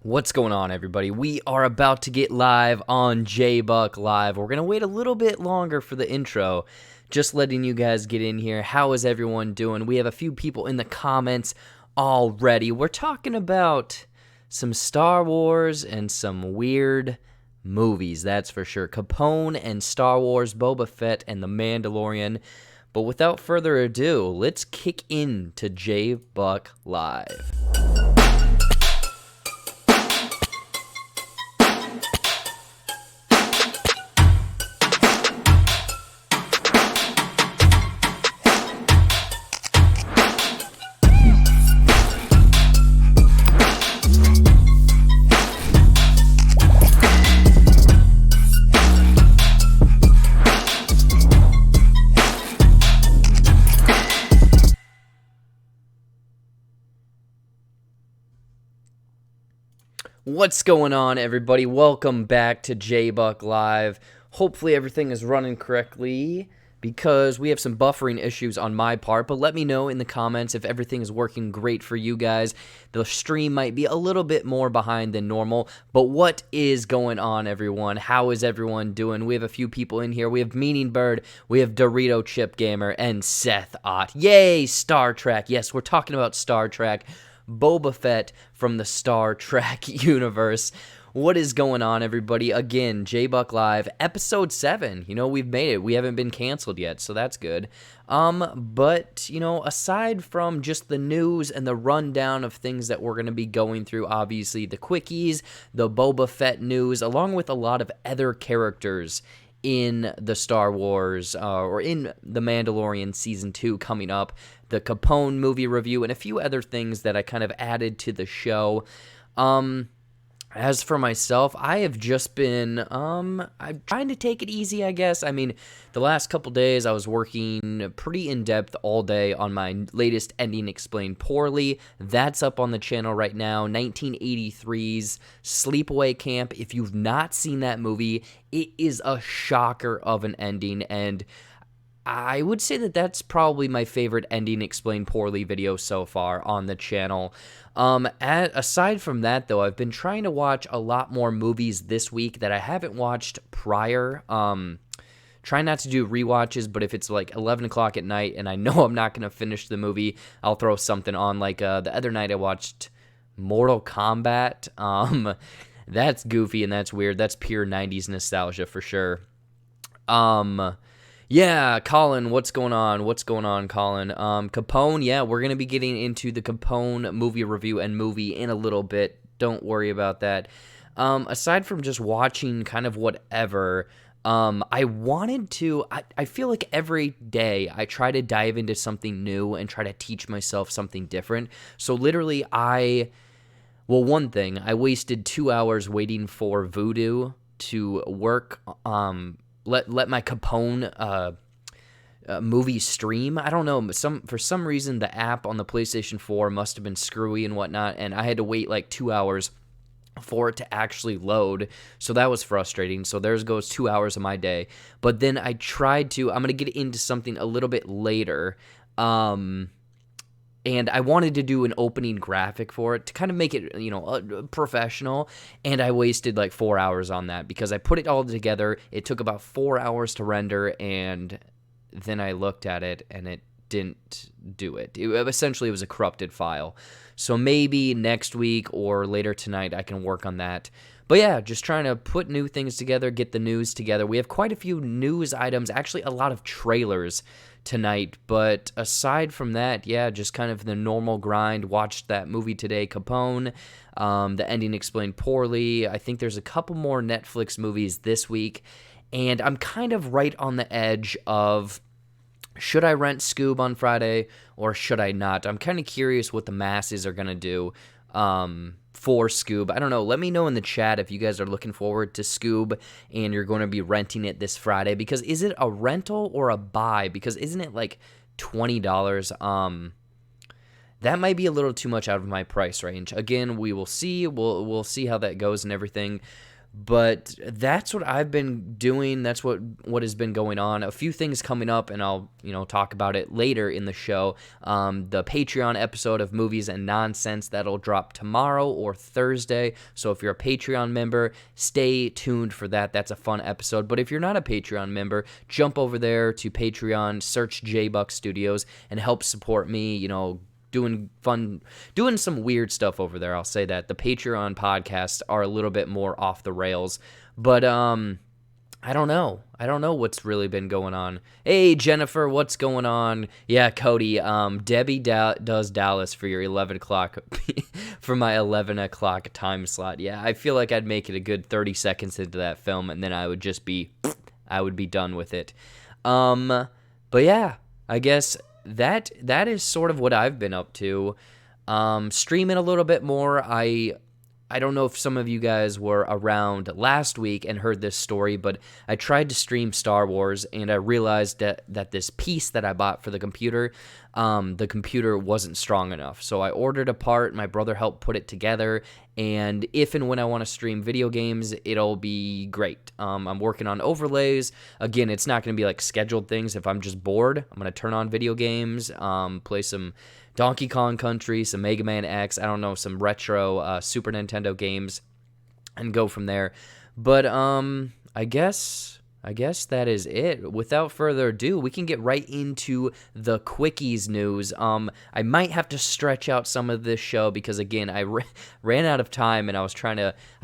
What's going on, everybody? We are about to get live on JBuck Live. We're going to wait a little bit longer for the intro. Just letting you guys get in here. How is everyone doing? We have a few people in the comments already. We're talking about some Star Wars and some weird movies, that's for sure. Capone and Star Wars, Boba Fett and the Mandalorian. But without further ado, let's kick into JBuck Live. What's going on, everybody? Welcome back to JBuck Live. Hopefully everything is running correctly because we have some buffering issues on my part, but let me know in the comments if everything is working great for you guys. The stream might be a little bit more behind than normal, but what is going on, everyone? How is everyone doing? We have a few people in here. We have Meaning Bird, we have Dorito Chip Gamer, and Seth Ott. Yay, Star Trek. Yes, we're talking about Star Trek. Boba Fett from the Star Trek universe. What is going on, everybody? Again, JBuck Live, episode 7. You know, we've made it. We haven't been canceled yet, so that's good. But, you know, aside from just the news and the rundown of things that we're going to be going through, obviously the Quickies, the Boba Fett news, along with a lot of other characters in the Star Wars, or in the Mandalorian Season 2 coming up, the Capone movie review, and a few other things that I kind of added to the show. As for myself, I have just been, I'm trying to take it easy, I guess. I mean, the last couple days I was working pretty in-depth all day on my latest Ending Explained Poorly. That's up on the channel right now, 1983's Sleepaway Camp. If you've not seen that movie, it is a shocker of an ending, and I would say that that's probably my favorite Ending Explained Poorly video so far on the channel. Aside from that, though, I've been trying to watch a lot more movies this week that I haven't watched prior. Try not to do rewatches, but if it's like 11 o'clock at night and I know I'm not going to finish the movie, I'll throw something on. Like the other night I watched Mortal Kombat. That's goofy and that's weird. That's pure 90s nostalgia for sure. Yeah, Colin, what's going on? What's going on, Colin? Capone, yeah, we're going to be getting into the Capone movie review and movie in a little bit. Don't worry about that. Aside from just watching kind of whatever, I wanted to, I feel like every day I try to dive into something new and try to teach myself something different. So literally one thing, I wasted 2 hours waiting for Voodoo to work, let my Capone movie stream. I don't know. For some reason, the app on the PlayStation 4 must have been screwy and whatnot, and I had to wait like 2 hours for it to actually load. So that was frustrating. So there goes 2 hours of my day. But then I tried to. I'm gonna get into something a little bit later. And I wanted to do an opening graphic for it to kind of make it, you know, professional. And I wasted like 4 hours on that because I put it all together. It took about 4 hours to render, and then I looked at it and it didn't do it. Essentially, it was a corrupted file. So maybe next week or later tonight I can work on that. But yeah, just trying to put new things together, get the news together. We have quite a few news items, actually a lot of trailers tonight, but aside from that, yeah, just kind of the normal grind. Watched that movie today, Capone, the Ending Explained Poorly. I think there's a couple more Netflix movies this week, and I'm kind of right on the edge of, should I rent Scoob on Friday or should I not? I'm kind of curious what the masses are going to do for Scoob. I don't know. Let me know in the chat if you guys are looking forward to Scoob and you're going to be renting it this Friday. Because is it a rental or a buy? Because isn't it like $20? That might be a little too much out of my price range. Again, we will see. We'll see how that goes and everything. But that's what I've been doing. That's what has been going on. A few things coming up, and I'll talk about it later in the show. The Patreon episode of Movies and Nonsense that'll drop tomorrow or Thursday. So if you're a Patreon member, stay tuned for that. That's a fun episode. But if you're not a Patreon member, jump over there to Patreon, search JBuck Studios, and help support me. Doing some weird stuff over there. I'll say that the Patreon podcasts are a little bit more off the rails, but I don't know what's really been going on. Hey Jennifer, what's going on? Yeah, Cody, Debbie does Dallas for your 11 o'clock for my 11 o'clock time slot. Yeah, I feel like I'd make it a good 30 seconds into that film, and then I would be done with it. But yeah, I guess that is sort of what I've been up to. Streaming a little bit more. I don't know if some of you guys were around last week and heard this story, but I tried to stream Star Wars, and I realized that this piece that I bought for the computer wasn't strong enough. So I ordered a part, my brother helped put it together, and if and when I want to stream video games, it'll be great. I'm working on overlays. Again, it's not going to be like scheduled things. If I'm just bored, I'm going to turn on video games, play some Donkey Kong Country, some Mega Man X, I don't know, some retro Super Nintendo games, and go from there. But I guess that is it. Without further ado, we can get right into the Quickies news. I might have to stretch out some of this show because, again, I ran out of time, and I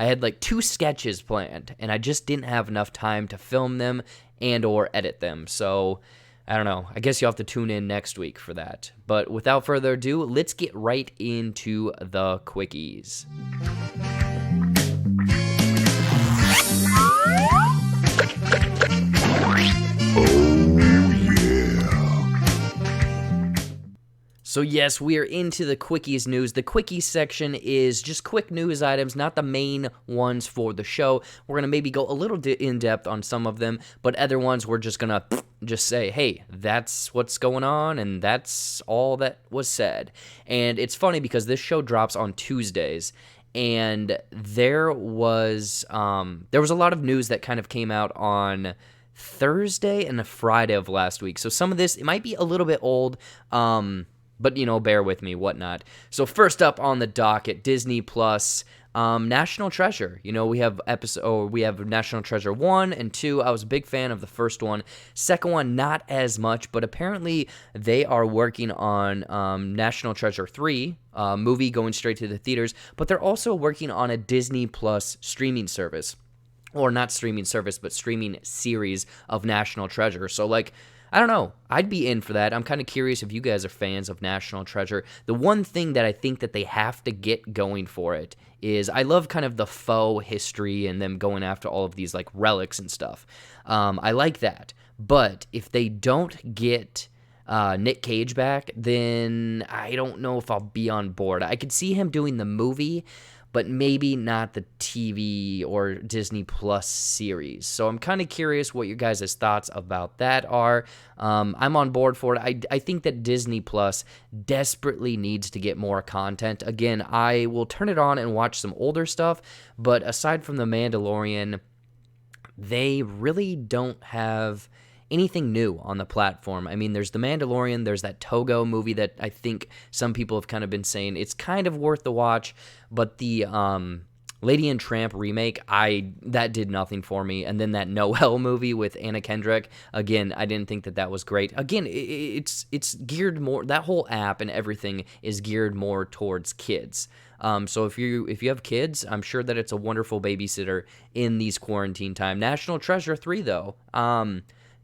had like 2 sketches planned, and I just didn't have enough time to film them and or edit them. So I don't know. I guess you'll have to tune in next week for that. But without further ado, let's get right into the Quickies. So yes, we are into the Quickies news. The Quickies section is just quick news items, not the main ones for the show. We're going to maybe go a little in-depth on some of them, but other ones we're just going to just say, hey, that's what's going on, and that's all that was said. And it's funny because this show drops on Tuesdays, and there was a lot of news that kind of came out on Thursday and the Friday of last week. So some of this, it might be a little bit old, but, bear with me, whatnot. So first up on the docket, Disney Plus, National Treasure. We have National Treasure 1 and 2. I was a big fan of the first one. Second one, not as much, but apparently they are working on National Treasure 3, movie going straight to the theaters, but they're also working on a Disney Plus streaming service. Or not streaming service, but streaming series of National Treasure. So, I don't know. I'd be in for that. I'm kind of curious if you guys are fans of National Treasure. The one thing that I think that they have to get going for it is I love kind of the faux history and them going after all of these relics and stuff. I like that. But if they don't get Nick Cage back, then I don't know if I'll be on board. I could see him doing the movie, but maybe not the TV or Disney Plus series. So I'm kind of curious what your guys' thoughts about that are. I'm on board for it. I think that Disney Plus desperately needs to get more content. Again, I will turn it on and watch some older stuff, but aside from The Mandalorian, they really don't have anything new on the platform. I mean, there's The Mandalorian, there's that Togo movie that I think some people have kind of been saying it's kind of worth the watch, but the Lady and Tramp remake, that did nothing for me. And then that Noelle movie with Anna Kendrick, again, I didn't think that was great. Again, it's geared more, that whole app and everything is geared more towards kids. So if you have kids, I'm sure that it's a wonderful babysitter in these quarantine time. National Treasure 3, though,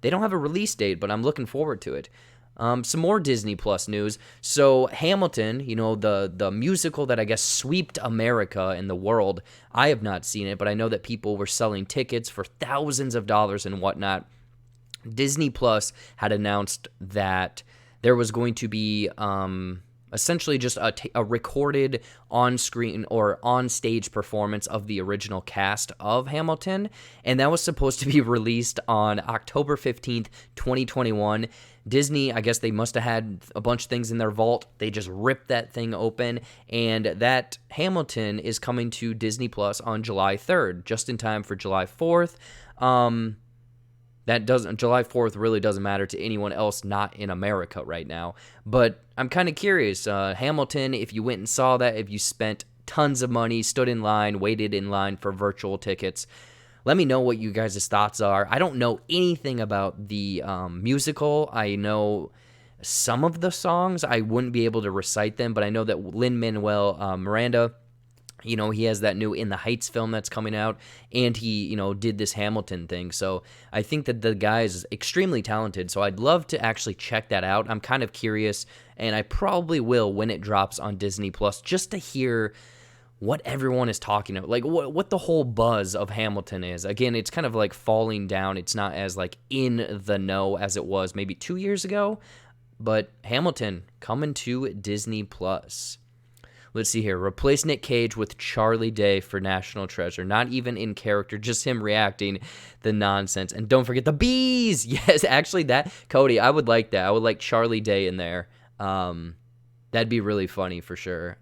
they don't have a release date, but I'm looking forward to it. Some more Disney Plus news. So Hamilton, the musical that I guess swept America and the world. I have not seen it, but I know that people were selling tickets for thousands of dollars and whatnot. Disney Plus had announced that there was going to be essentially just a recorded on-screen or on-stage performance of the original cast of Hamilton, and that was supposed to be released on October 15th, 2021. Disney, I guess they must have had a bunch of things in their vault. They just ripped that thing open, and that Hamilton is coming to Disney Plus on July 3rd, just in time for July 4th. July 4th really doesn't matter to anyone else not in America right now. But I'm kind of curious, Hamilton, if you went and saw that, if you spent tons of money, stood in line, waited in line for virtual tickets, let me know what you guys' thoughts are. I don't know anything about the musical. I know some of the songs. I wouldn't be able to recite them, but I know that Lin-Manuel Miranda, you know, he has that new In the Heights film that's coming out, and he, you know, did this Hamilton thing. So I think that the guy is extremely talented, so I'd love to actually check that out. I'm kind of curious, and I probably will when it drops on Disney Plus, just to hear what everyone is talking about, like what the whole buzz of Hamilton is. Again, it's kind of like falling down. It's not as like in the know as it was maybe 2 years ago, but Hamilton coming to Disney Plus. Let's see here. Replace Nick Cage with Charlie Day for National Treasure. Not even in character, just him reacting the nonsense. And don't forget the bees. Yes, actually that, Cody, I would like that. I would like Charlie Day in there. That'd be really funny for sure.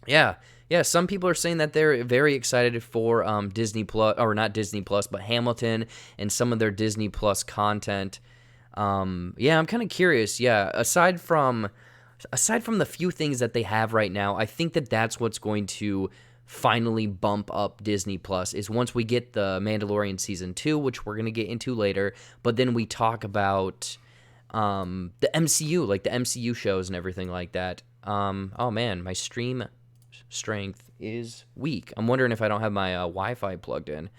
Yeah, some people are saying that they're very excited for Disney Plus, or not Disney Plus, but Hamilton and some of their Disney Plus content. Yeah, I'm kind of curious. Yeah, aside from the few things that they have right now, I think that that's what's going to finally bump up Disney Plus is once we get the Mandalorian Season 2, which we're going to get into later, but then we talk about the MCU, like the MCU shows and everything like that. Oh man, my stream strength is weak. I'm wondering if I don't have my Wi-Fi plugged in.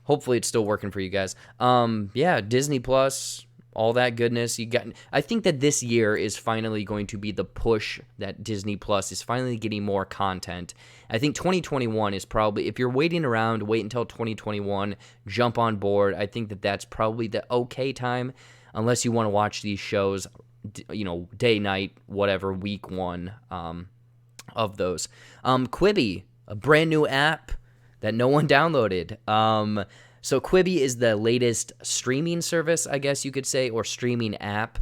Hopefully it's still working for you guys. Yeah, Disney Plus, all that goodness. I think that this year is finally going to be the push that Disney Plus is finally getting more content. I think 2021 is probably, if you're waiting around, wait until 2021, jump on board. I think that that's probably the okay time, unless you want to watch these shows, you know, day, night, whatever, week one of those. Quibi, a brand new app that no one downloaded. So Quibi is the latest streaming service, I guess you could say, or streaming app.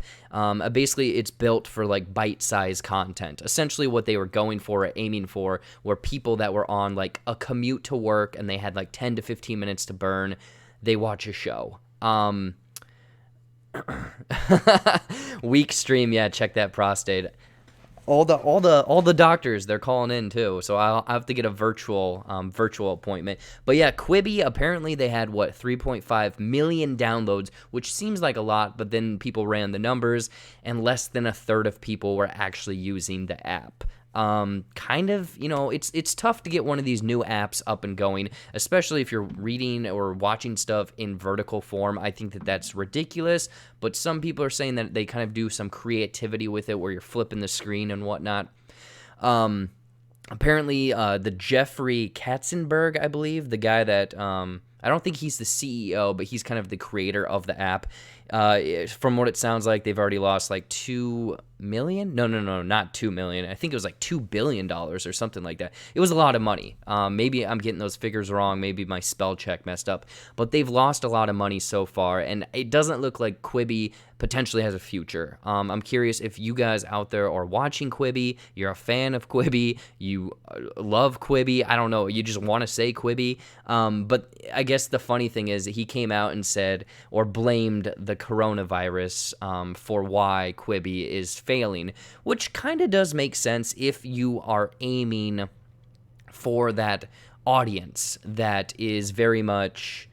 Basically, it's built for like bite-sized content. Essentially, what they were going for, or aiming for, were people that were on like a commute to work and they had like 10 to 15 minutes to burn. They watch a show. Weak stream, yeah. Check that prostate. All the doctors, they're calling in too, so I'll have to get a virtual appointment. But yeah, Quibi, apparently they had 3.5 million downloads, which seems like a lot, but then people ran the numbers, and less than a third of people were actually using the app. Kind of, you know, it's tough to get one of these new apps up and going, especially if you're reading or watching stuff in vertical form. I think that that's ridiculous, but some people are saying that they kind of do some creativity with it where you're flipping the screen and whatnot. Apparently, the Jeffrey Katzenberg, I believe, the guy that, I don't think he's the CEO, but he's kind of the creator of the app. From what it sounds like, they've already lost like $2 million. No, not $2 million. I think it was like $2 billion or something like that. It was a lot of money. Maybe I'm getting those figures wrong. Maybe my spell check messed up. But they've lost a lot of money so far, and it doesn't look like Quibi potentially has a future. I'm curious if you guys out there are watching Quibi, you're a fan of Quibi, you love Quibi, I don't know, you just want to say Quibi. But I guess the funny thing is that he came out and said, or blamed the coronavirus for why Quibi is failing, which kind of does make sense if you are aiming for that audience that is very much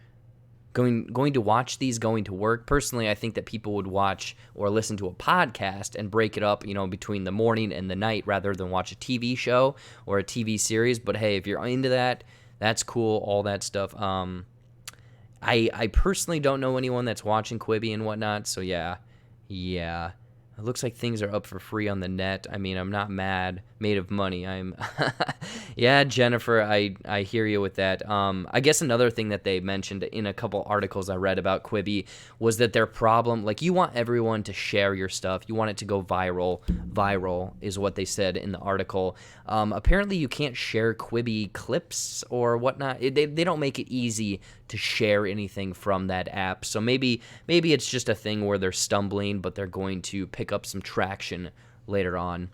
going to watch these going to work. Personally, I think that people would watch or listen to a podcast and break it up, you know, between the morning and the night rather than watch a TV show or a TV series. But hey, if you're into that, that's cool, all that stuff. I personally don't know anyone that's watching Quibi and whatnot, so yeah. It looks like things are up for free on the net. I mean, I'm not mad. made of money. I'm yeah, Jennifer, I hear you with that. I guess another thing that they mentioned in a couple articles I read about Quibi was that their problem, like, you want everyone to share your stuff. You want it to go viral. Viral is what they said in the article. Apparently you can't share Quibi clips or whatnot. They don't make it easy to share anything from that app. So maybe it's just a thing where they're stumbling, but they're going to pick up some traction later on.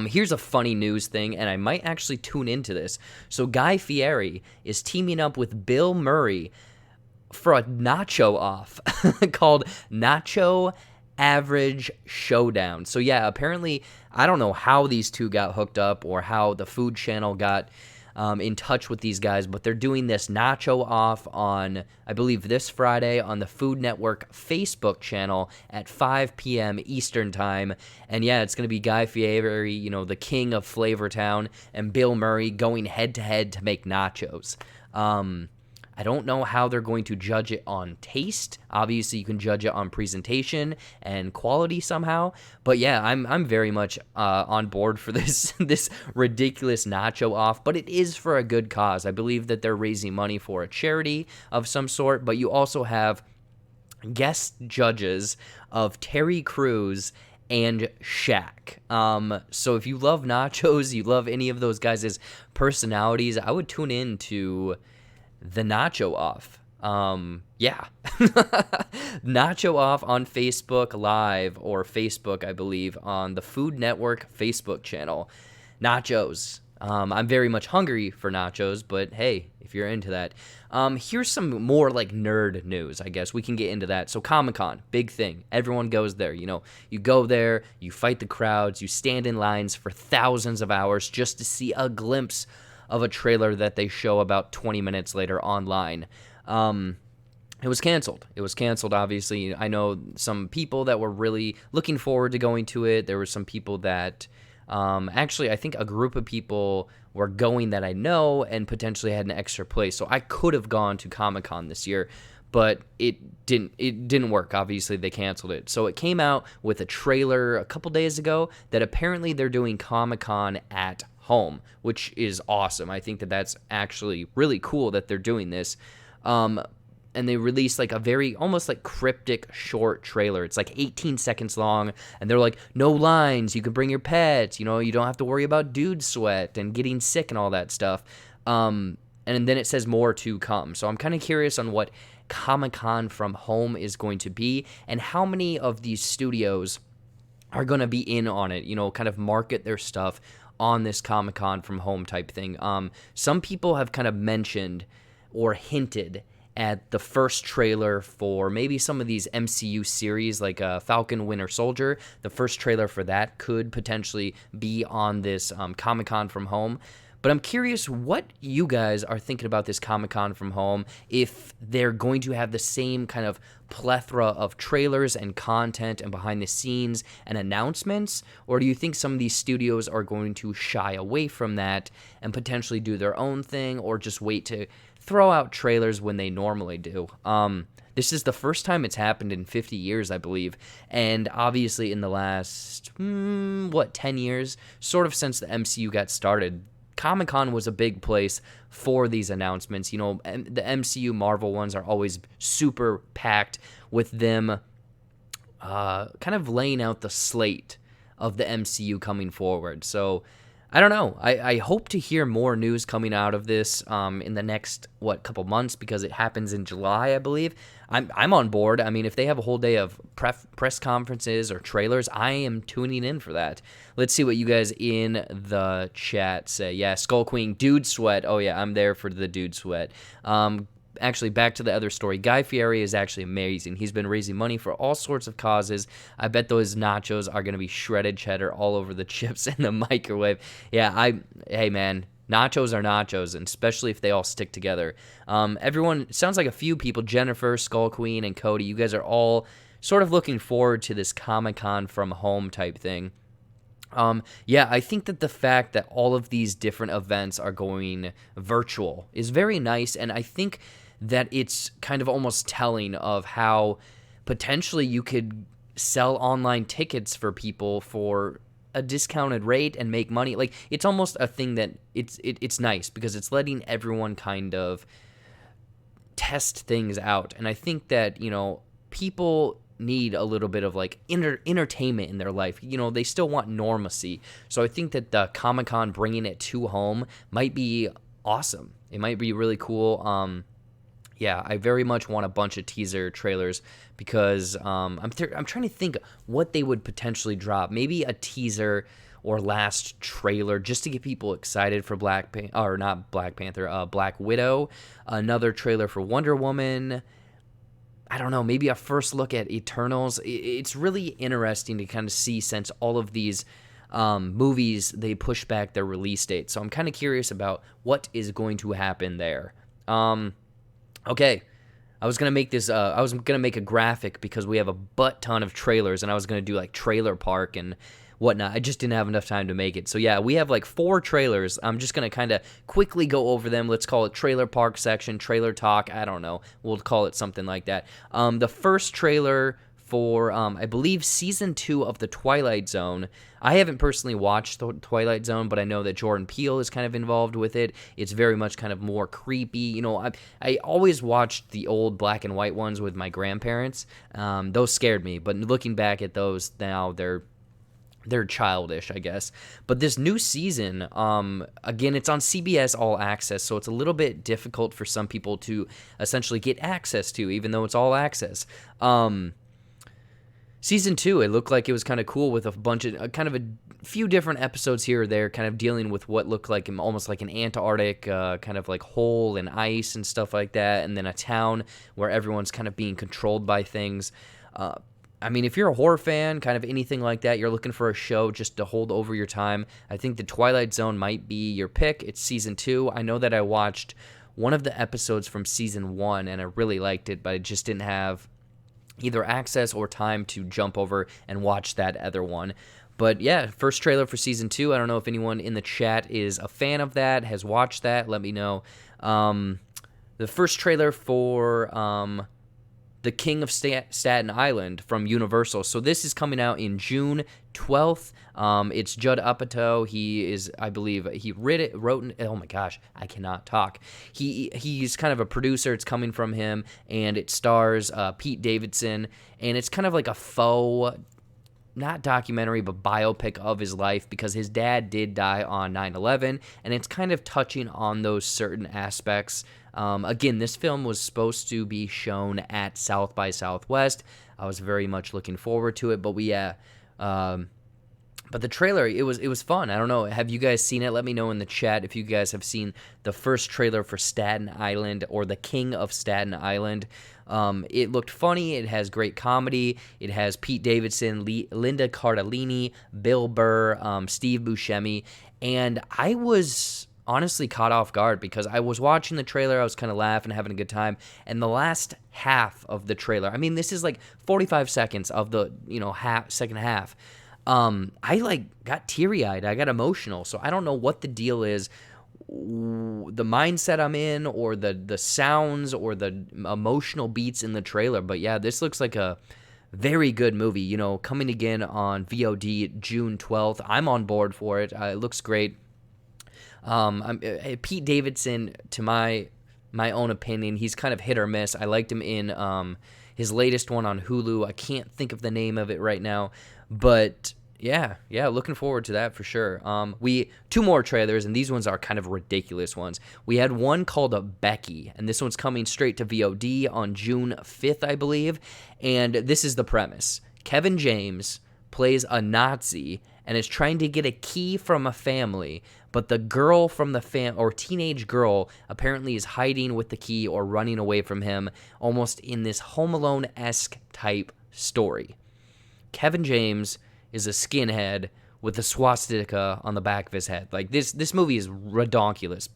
Here's a funny news thing, and I might actually tune into this. So Guy Fieri is teaming up with Bill Murray for a nacho off called Nacho Average Showdown. So yeah, apparently, I don't know how these two got hooked up or how the Food Channel got in touch with these guys, but they're doing this nacho off on, I believe, this Friday on the Food Network Facebook channel at 5 p.m. Eastern Time. And yeah, it's going to be Guy Fieri, you know, the king of Flavortown, and Bill Murray going head-to-head to make nachos. I don't know how they're going to judge it on taste. Obviously, you can judge it on presentation and quality somehow. But yeah, I'm very much on board for this this ridiculous nacho off. But it is for a good cause. I believe that they're raising money for a charity of some sort. But you also have guest judges of Terry Crews and Shaq. So if you love nachos, you love any of those guys' personalities, I would tune in to the nacho off. Yeah. Nacho off on Facebook Live, or Facebook, I believe, on the Food Network Facebook channel. Nachos. I'm very much hungry for nachos, but hey, if you're into that. Here's some more like nerd news, I guess. We can get into that. So Comic-Con, big thing. Everyone goes there, you know. You go there, you fight the crowds, you stand in lines for thousands of hours just to see a glimpse of a trailer that they show about 20 minutes later online. It was canceled. It was canceled, obviously. I know some people that were really looking forward to going to it. There were some people that, actually, I think a group of people were going that I know and potentially had an extra place. So I could have gone to Comic-Con this year, but it didn't work. Obviously, they canceled it. So it came out with a trailer a couple days ago that apparently they're doing Comic-Con at home, which is awesome. I think that that's actually really cool that they're doing this. And they released like a very almost like cryptic short trailer. It's like 18 seconds long, and they're like, no lines, you can bring your pets, you know, you don't have to worry about dude sweat and getting sick and all that stuff. And then it says more to come. So I'm kind of curious on what Comic-Con from home is going to be, and how many of these studios are going to be in on it, you know, kind of market their stuff on this Comic-Con from home type thing. Some people have kind of mentioned or hinted at the first trailer for maybe some of these MCU series like Falcon Winter Soldier. The first trailer for that could potentially be on this Comic-Con from home. But I'm curious what you guys are thinking about this Comic-Con from home, if they're going to have the same kind of plethora of trailers and content and behind the scenes and announcements, or do you think some of these studios are going to shy away from that and potentially do their own thing, or just wait to throw out trailers when they normally do? This is the first time it's happened in 50 years, I believe, and obviously in the last, 10 years, sort of since the MCU got started, Comic-Con was a big place for these announcements. You know, the MCU Marvel ones are always super packed with them kind of laying out the slate of the MCU coming forward. So I don't know. I hope to hear more news coming out of this in the next, couple months, because it happens in July, I believe. I'm on board. I mean, if they have a whole day of press conferences or trailers, I am tuning in for that. Let's see what you guys in the chat say. Yeah, Skull Queen, dude sweat. Oh, yeah, I'm there for the dude sweat. Actually, back to the other story. Guy Fieri is actually amazing. He's been raising money for all sorts of causes. I bet those nachos are going to be shredded cheddar all over the chips in the microwave. Yeah, hey, man. Nachos are nachos, and especially if they all stick together. Everyone, sounds like a few people, Jennifer, Skull Queen, and Cody, you guys are all sort of looking forward to this Comic-Con from home type thing. Yeah, I think that the fact that all of these different events are going virtual is very nice, and I think that it's kind of almost telling of how potentially you could sell online tickets for people for a discounted rate and make money. Like, it's almost a thing that it's nice because it's letting everyone kind of test things out. And I think that, people need a little bit of like entertainment in their life. They still want normacy. So I think that the Comic-Con bringing it to home might be awesome. It might be really cool. Yeah, I very much want a bunch of teaser trailers because I'm trying to think what they would potentially drop. Maybe a teaser or last trailer just to get people excited for Black Widow. Another trailer for Wonder Woman. I don't know, maybe a first look at Eternals. It's really interesting to kind of see since all of these movies, they push back their release date. So I'm kind of curious about what is going to happen there. Okay, I was gonna make this. I was gonna make a graphic because we have a butt ton of trailers, and I was gonna do like Trailer Park and whatnot. I just didn't have enough time to make it. So yeah, we have like 4 trailers. I'm just gonna kind of quickly go over them. Let's call it Trailer Park section, Trailer Talk. I don't know. We'll call it something like that. The first trailer for, I believe, Season 2 of The Twilight Zone. I haven't personally watched The Twilight Zone, but I know that Jordan Peele is kind of involved with it. It's very much kind of more creepy. I always watched the old black and white ones with my grandparents. Those scared me, but looking back at those now, they're childish, I guess. But this new season, again, it's on CBS All Access, so it's a little bit difficult for some people to essentially get access to, even though it's all access. Season 2, it looked like it was kind of cool with a bunch of kind of a few different episodes here or there, kind of dealing with what looked like almost like an Antarctic kind of like hole and ice and stuff like that, and then a town where everyone's kind of being controlled by things. I mean, if you're a horror fan, kind of anything like that, you're looking for a show just to hold over your time, I think The Twilight Zone might be your pick. It's Season 2. I know that I watched one of the episodes from Season 1, and I really liked it, but I just didn't have either access or time to jump over and watch that other one. But yeah, first trailer for Season 2. I don't know if anyone in the chat is a fan of that, has watched that. Let me know. The first trailer for The King of Staten Island from Universal. So this is coming out in June 12th. It's Judd Apatow. He is, I believe, he wrote, oh my gosh, I cannot talk. He's kind of a producer. It's coming from him, and it stars Pete Davidson, and it's kind of like a faux, not documentary, but biopic of his life because his dad did die on 9/11, and it's kind of touching on those certain aspects. Again, this film was supposed to be shown at South by Southwest. I was very much looking forward to it, but but the trailer, it was fun. I don't know. Have you guys seen it? Let me know in the chat if you guys have seen the first trailer for Staten Island or The King of Staten Island. It looked funny. It has great comedy. It has Pete Davidson, Linda Cardellini, Bill Burr, Steve Buscemi, and I was honestly caught off guard because I was watching the trailer, I was kind of laughing, having a good time, and the last half of the trailer, I mean, this is like 45 seconds of the, second half, I like got teary-eyed, I got emotional, so I don't know what the deal is, the mindset I'm in, or the sounds, or the emotional beats in the trailer, but yeah, this looks like a very good movie, coming again on VOD June 12th, I'm on board for it, it looks great. Pete Davidson, to my own opinion, he's kind of hit or miss. I liked him in his latest one on Hulu. I can't think of the name of it right now, but yeah, looking forward to that for sure. Two more trailers, and these ones are kind of ridiculous ones. We had one called Becky, and this one's coming straight to VOD on June 5th, I believe, and this is the premise. Kevin James plays a Nazi and is trying to get a key from a family, but the girl from the or teenage girl apparently is hiding with the key or running away from him, almost in this Home Alone-esque type story. Kevin James is a skinhead with a swastika on the back of his head. Like, this movie is redonkulous.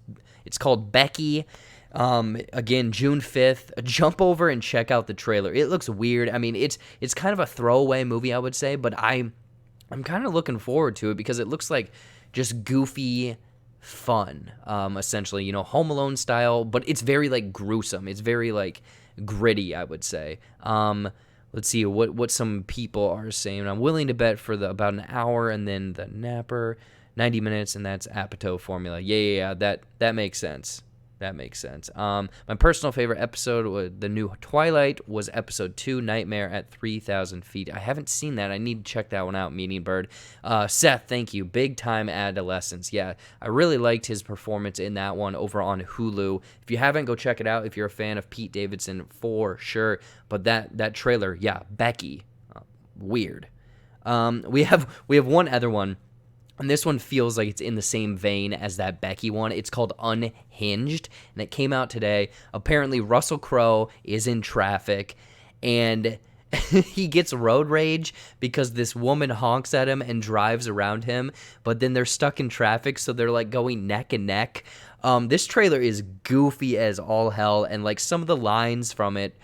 It's called Becky. Again, June 5th. Jump over and check out the trailer. It looks weird. I mean, it's kind of a throwaway movie, I would say, but I'm kind of looking forward to it because it looks like just goofy fun, essentially, Home Alone style, but it's very, like, gruesome. It's very, like, gritty, I would say. let's see what some people are saying. I'm willing to bet for about an hour, and then the Napper, 90 minutes, and that's Apatow formula. Yeah. That makes sense. That makes sense. My personal favorite episode, the new Twilight, was episode 2, Nightmare at 3,000 Feet. I haven't seen that. I need to check that one out, Meaning Bird. Seth, thank you. Big time adolescence. Yeah, I really liked his performance in that one over on Hulu. If you haven't, go check it out if you're a fan of Pete Davidson, for sure. But that trailer, yeah, Becky, weird. We have one other one. And this one feels like it's in the same vein as that Becky one. It's called Unhinged, and it came out today. Apparently, Russell Crowe is in traffic, and he gets road rage because this woman honks at him and drives around him, but then they're stuck in traffic, so they're like going neck and neck. This trailer is goofy as all hell, and like some of the lines from it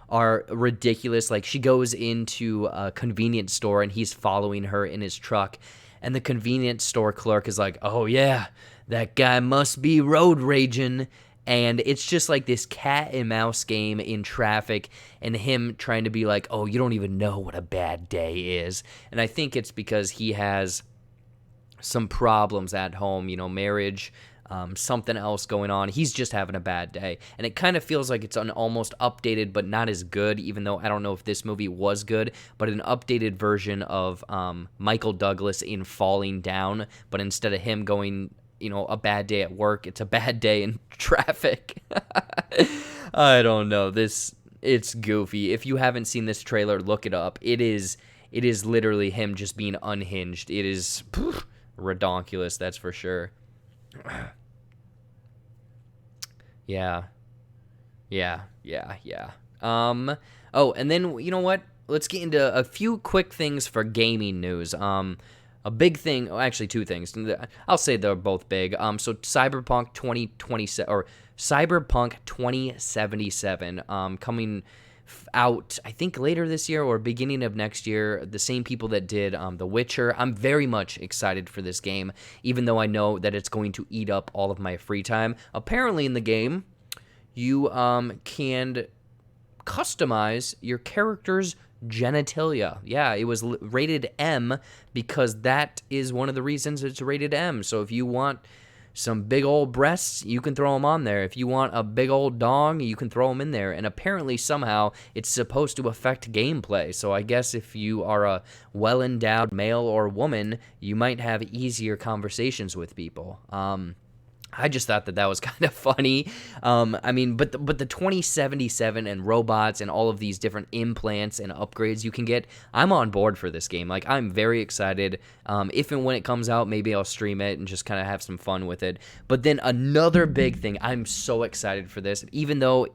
are ridiculous. Like, she goes into a convenience store, and he's following her in his truck. And the convenience store clerk is like, oh, yeah, that guy must be road raging. And it's just like this cat and mouse game in traffic, and him trying to be like, oh, you don't even know what a bad day is. And I think it's because he has some problems at home, marriage, something else going on. He's just having a bad day. And it kind of feels like it's an almost updated but not as good, even though I don't know if this movie was good, but an updated version of Michael Douglas in Falling Down, but instead of him going, a bad day at work, it's a bad day in traffic. I don't know. It's goofy. If you haven't seen this trailer, look it up. It is literally him just being unhinged. It is redonkulous, that's for sure. Yeah. Oh, and then, you know what? Let's get into a few quick things for gaming news. A big thing, actually two things. I'll say they're both big. So Cyberpunk 2027, or Cyberpunk 2077, coming out, I think, later this year or beginning of next year. The same people that did The Witcher. I'm very much excited for this game, even though I know that it's going to eat up all of my free time. Apparently in the game, you can customize your character's genitalia. Yeah, it was rated M because that is one of the reasons it's rated M. So if you want some big old breasts, you can throw them on there. If you want a big old dong, you can throw them in there. And apparently somehow it's supposed to affect gameplay. So I guess if you are a well-endowed male or woman, you might have easier conversations with people. I just thought that was kind of funny. But the 2077 and robots and all of these different implants and upgrades you can get, I'm on board for this game. Like, I'm very excited. If and when it comes out, maybe I'll stream it and just kind of have some fun with it. But then another big thing, I'm so excited for this, even though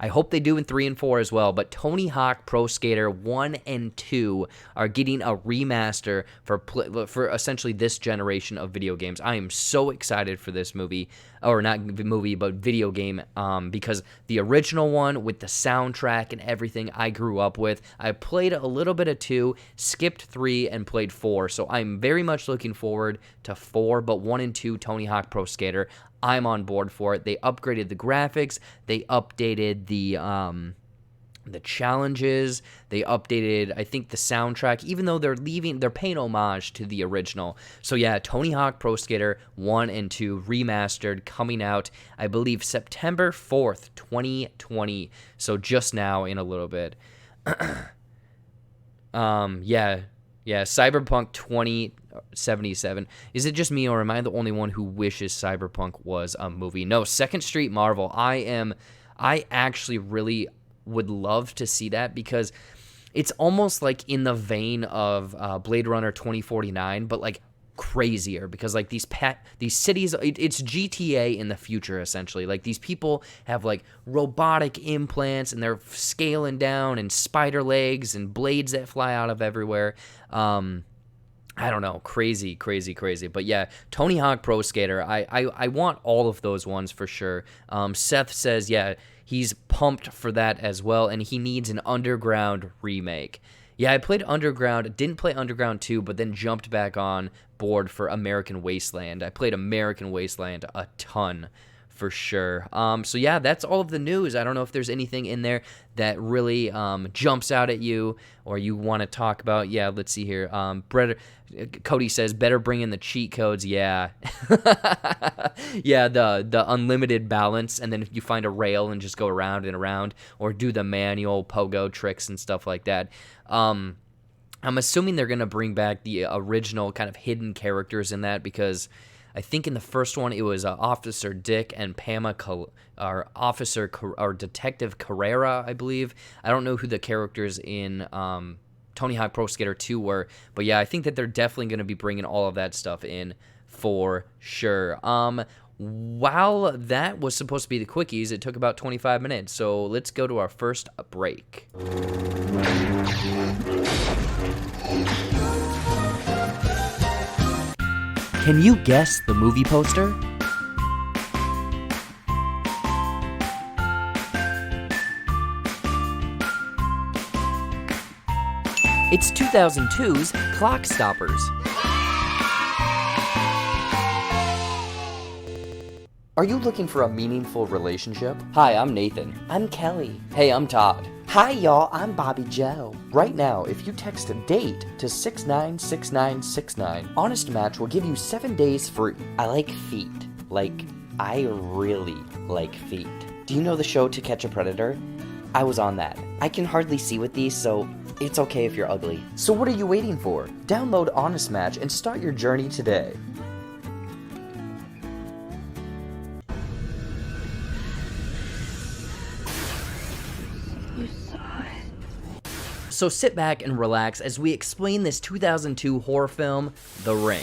I hope they do in 3 and 4 as well, but Tony Hawk Pro Skater 1 and 2 are getting a remaster for essentially this generation of video games. I am so excited for this movie, or not movie, but video game, because the original one with the soundtrack and everything I grew up with, I played a little bit of 2, skipped 3, and played 4, so I'm very much looking forward to 4, but 1 and 2, Tony Hawk Pro Skater, I'm on board for it. They upgraded the graphics. They updated the challenges. They updated, I think, the soundtrack, even though they're paying homage to the original. So yeah, Tony Hawk Pro Skater 1 and 2 remastered, coming out, I believe, September 4th, 2020. So just now, in a little bit. Yeah, Cyberpunk 2077. Is it just me, or am I the only one who wishes Cyberpunk was a movie? No, Second Street Marvel. I actually really would love to see that, because it's almost like in the vein of Blade Runner 2049, but like crazier, because like these cities, it's GTA in the future, essentially. Like, these people have like robotic implants, and they're scaling down, and spider legs and blades that fly out of everywhere. I don't know, crazy. But yeah, Tony Hawk Pro Skater, I want all of those ones for sure. Seth says, yeah, he's pumped for that as well, and he needs an Underground remake. Yeah, I played Underground, didn't play Underground 2, but then jumped back on board for American Wasteland. I played American Wasteland a ton for sure. So yeah, that's all of the news. I don't know if there's anything in there that really jumps out at you or you want to talk about. Yeah, let's see here. Cody says, better bring in the cheat codes. Yeah. Yeah, the unlimited balance, and then you find a rail and just go around and around, or do the manual pogo tricks and stuff like that. I'm assuming they're going to bring back the original kind of hidden characters in that, because I think in the first one it was Officer Dick and or Detective Carrera, I believe. I don't know who the characters in Tony Hawk Pro Skater 2 were, but yeah, I think that they're definitely going to be bringing all of that stuff in for sure. While that was supposed to be the Quickies, it took about 25 minutes, so let's go to our first break. Can you guess the movie poster? It's 2002's Clock Stoppers. Are you looking for a meaningful relationship? Hi, I'm Nathan. I'm Kelly. Hey, I'm Todd. Hi, y'all. I'm Bobby Joe. Right now, if you text DATE to 696969, Honest Match will give you 7 days free. I like feet. Like, I really like feet. Do you know the show To Catch a Predator? I was on that. I can hardly see with these, so it's okay if you're ugly. So what are you waiting for? Download Honest Match and start your journey today. So sit back and relax as we explain this 2002 horror film, The Ring.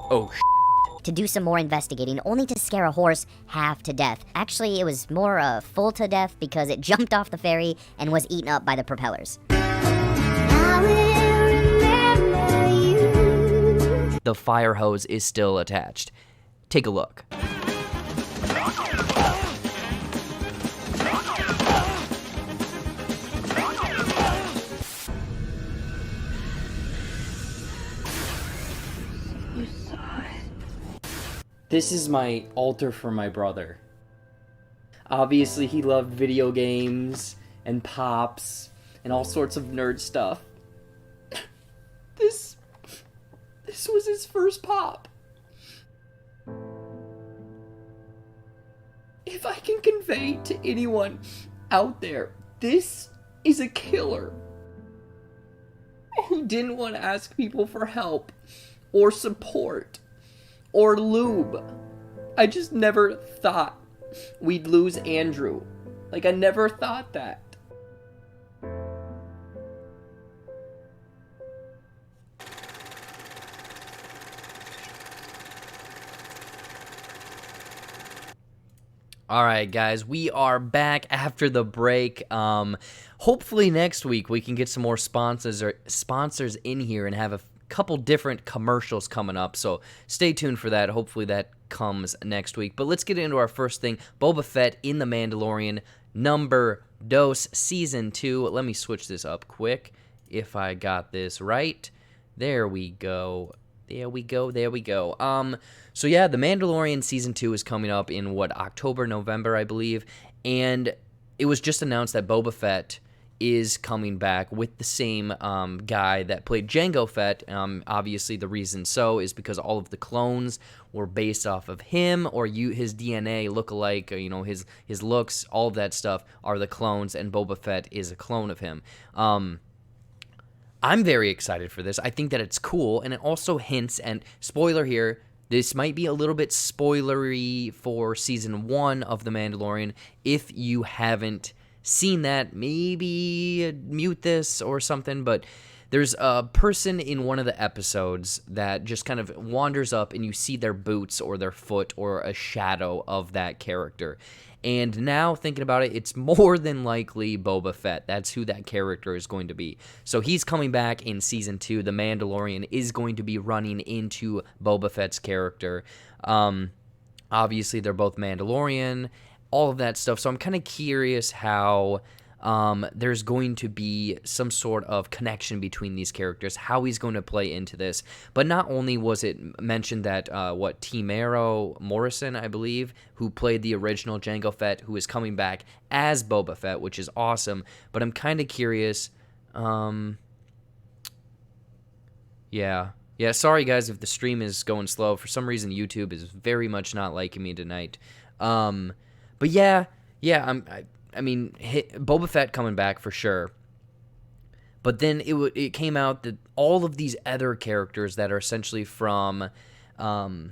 Oh, to do some more investigating, only to scare a horse half to death. Actually, it was more full to death because it jumped off the ferry and was eaten up by the propellers. The fire hose is still attached. Take a look. This is my altar for my brother. Obviously, he loved video games and pops and all sorts of nerd stuff. This was his first pop. If I can convey to anyone out there, this is a killer who didn't want to ask people for help or support or lube. I just never thought we'd lose Andrew. Like, I never thought that. Alright guys, we are back after the break. Hopefully next week we can get some more sponsors in here and have a couple different commercials coming up, so stay tuned for that. Hopefully that comes next week. But let's get into our first thing. Boba Fett in The Mandalorian, number dos, season 2. Let me switch this up quick if I got this right. There we go. There we go. So yeah, The Mandalorian season 2 is coming up in October, November, I believe, and it was just announced that Boba Fett is coming back with the same guy that played Jango Fett. Obviously, the reason so is because all of the clones were based off of him, or his DNA look-alike, or, his looks, all of that stuff are the clones, and Boba Fett is a clone of him. I'm very excited for this. I think that it's cool, and it also hints, and spoiler here, this might be a little bit spoilery for season 1 of The Mandalorian. If you haven't seen that, maybe mute this or something, but there's a person in one of the episodes that just kind of wanders up and you see their boots or their foot or a shadow of that character. And now thinking about it, it's more than likely Boba Fett. That's who that character is going to be. So he's coming back in season 2. The Mandalorian is going to be running into Boba Fett's character. Obviously, they're both Mandalorian, all of that stuff. So I'm kind of curious how there's going to be some sort of connection between these characters, how he's going to play into this. But not only was it mentioned that, Temuera Morrison, I believe, who played the original Jango Fett, who is coming back as Boba Fett, which is awesome, but I'm kind of curious. Yeah, sorry guys if the stream is going slow. For some reason, YouTube is very much not liking me tonight. But yeah, Boba Fett coming back for sure. But then it came out that all of these other characters that are essentially from, oh